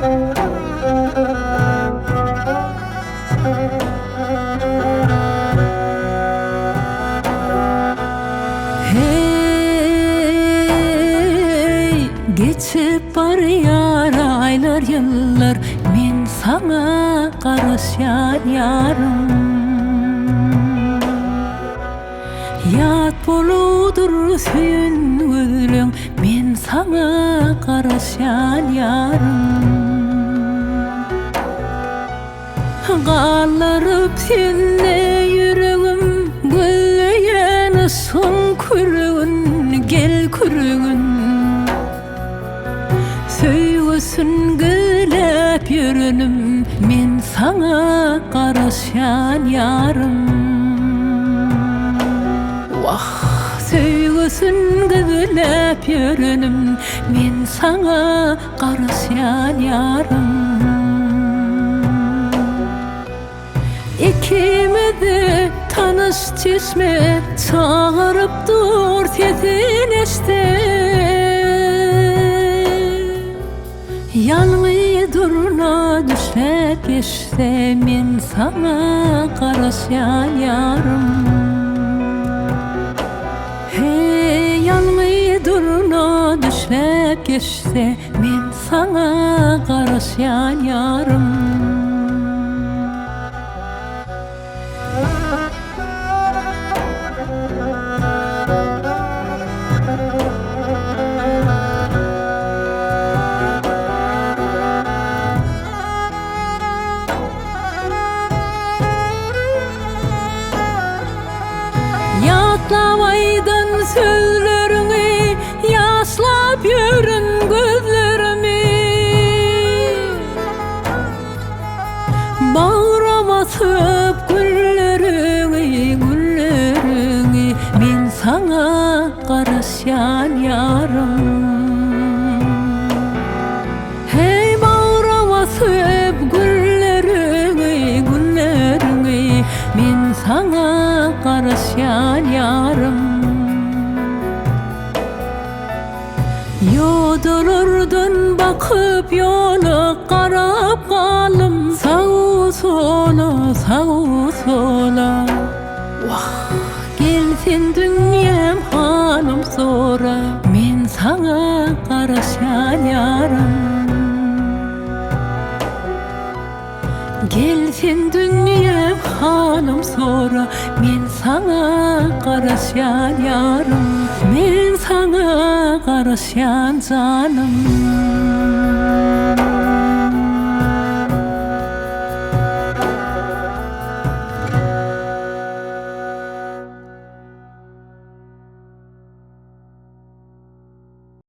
Hey, geçip barıyar aylar yıllar, men sana karışan yarım. Yat boludur süyün gözlüň, men sana karışan yarım. Gallarıp senne yüreğim, gülleyen son kürün, gel kürün. Söýgüsün gülep yürünüm, men sana karışan yarım. Wah, söýgüsün gülep yürünüm, men sana karışan yarım. İkimizi tanış çeşme çağırıp dur tetinleşti. Yalnız durna düşlep geçse, men sana karışan yarım. Hey, yalnız durna düşlep geçse, men sana karışan yarım. Yatlamaydan sözlerimi, yaşlap yürün gözlerimi. Bağrama sıp güllerini, güllerini, men sana karışan yarım. Hey, bağrama sıp güllerini, güllerini, men sana karışan yarım. Yodulurdun bakıp yola qarap qalım, sağı sola, sağı sola. Vah, gelsin dünyam hanım sonra, men sana karışan yarım. Gelsin dünyam hanım sonra, men sana karışan yarım. Men sana karışan canım.